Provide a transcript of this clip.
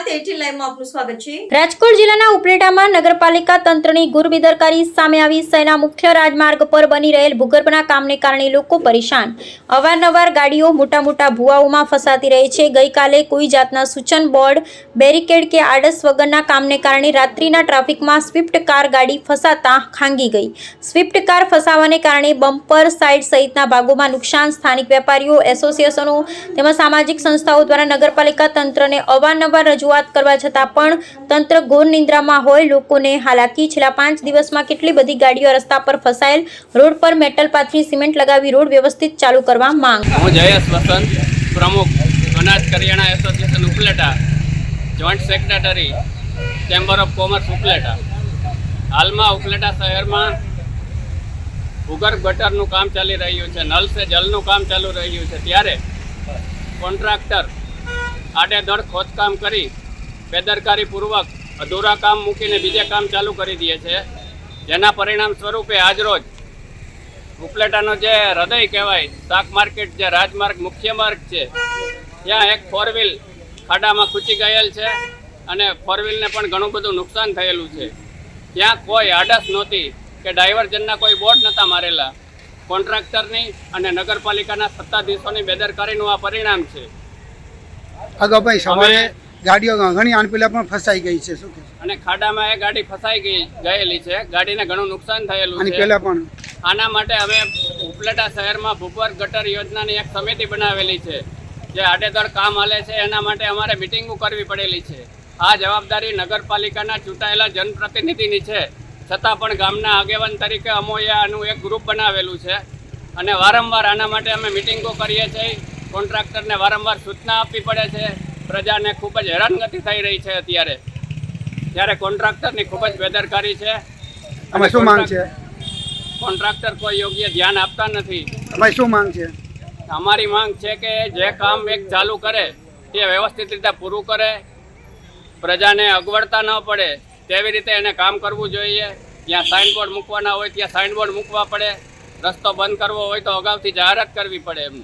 ગુજરાત 18 લાઈવમાં આપનું સ્વાગત છે। રાજકોટ જિલ્લાના ઉપલેટામાં નગરપાલિકા તંત્રની ગુરબેદરકારી સામે આવી। શહેરના મુખ્ય રાજમાર્ગ પર બની રહેલ ભૂગર્ભના કામને કારણે લોકો પરેશાન। અવારનવાર ગાડીઓ મોટા ભૂવાઓમાં ફસાતી રહે છે। ગઈકાલે કોઈ જાતના સૂચન બોર્ડ, બેરિકેડ કે આડસ વગરના કામને કારણે રાત્રિના ટ્રાફિકમાં સ્વિફ્ટ કાર ગાડી ફસાતા ખાંગી ગઈ। સ્વિફ્ટ કાર ફસાવાને કારણે બમ્પર, સાઇડ સહિતના ભાગોમાં નુકસાન। સ્થાનિક વેપારીઓ, એસોસિએશનો તેમજ સામાજિક સંસ્થાઓ દ્વારા નગરપાલિકા તંત્રને અવારનવાર રજૂઆત કરવા છતાં પણ તંત્ર ઘોર નિંદ્રામાં હોય। લોકોને હાલાકી। છેલ્લા 5 દિવસમાં કેટલી બધી ગાડીઓ રસ્તા પર ફસાયેલ। રોડ પર મેટલ પાથરી સિમેન્ટ લગાવી રોડ વ્યવસ્થિત ચાલુ કરવા માંગ। હું જયેશ વસંત, પ્રમુખ અનાજ કરિયાણા association Upleta, joint secretary chamber of commerce Upleta. હાલમાં ઉપલેટા શહેરમાં ભૂગર્ભ ગટરનું કામ ચાલી રહ્યું છે, નલ સે જલનું કામ ચાલુ રહ્યું છે, ત્યારે કોન્ટ્રાક્ટર આડેધડ ખોદકામ કરી બેદરકારીપૂર્વક અધૂરા કામ મૂકીને બીજે કામ ચાલુ કરી દે છે। જેના પરિણામ સ્વરૂપે આજરોજ ઉપલેટાનો જે હૃદય કહેવાય, શાક માર્કેટ, જે રાજમાર્ગ મુખ્ય માર્ગ છે, ત્યાં એક 4 વ્હીલ ખાડામાં ખૂંચી ગયેલ છે અને 4 વ્હીલને પણ ઘણું બધું નુકસાન થયેલું છે। ત્યાં કોઈ આડસ નહોતી કે ડાયવર્ઝનના કોઈ બોર્ડ નહોતા મારેલા। કોન્ટ્રાક્ટરની અને નગરપાલિકાના સત્તાધીશોની બેદરકારીનું આ પરિણામ છે। અગાઉ ભાઈ સવારે ગાડીઓ ઘણી આન પહેલા પણ ફસાઈ ગઈ છે, શું કહેશો? અને ખાડામાં એ ગાડી ફસાઈ ગયેલી છે, ગાડીને ઘણું નુકસાન થયેલું આની છે। પહેલા પણ આના માટે અમે ઉપલેટા શહેરમાં ભૂગર્ભ ગટર યોજનાની એક સમિતિ બનાવેલી છે, જે આડેધડ કામ હાલે છે। એના માટે અમારે મિટિંગો કરવી પડેલી છે। આ જવાબદારી નગરપાલિકાના ચૂંટાયેલા જનપ્રતિનિધિની છે, છતાં પણ ગામના આગેવાન તરીકે અમોએ આનું એક ગ્રુપ બનાવેલું છે અને વારંવાર આના માટે અમે મિટિંગો કરીએ છીએ। કોન્ટ્રાક્ટરને વારંવાર સૂચના આપવી પડે છે। પ્રજાને ખૂબ જ હેરાનગતિ થઈ રહી છે ત્યારે કોન્ટ્રાક્ટરની ખૂબ જ બેદરકારી છે। અમે શું માંગ છે? કોન્ટ્રાક્ટર કોઈ યોગ્ય ધ્યાન આપતા નથી। અમારી શું માંગ છે? અમારી માંગ છે કે જે કામ એક ચાલુ કરે તે વ્યવસ્થિત રીતે પૂરું કરે, પ્રજાને અગવડતા ન પડે તેવી રીતે એને કામ કરવું જોઈએ। જ્યાં સાઇનબોર્ડ મૂકવાના હોય ત્યાં સાઇનબોર્ડ મૂકવા પડે, રસ્તો બંધ કરવો હોય તો અગાઉથી જાહેરાત કરવી પડે એમને।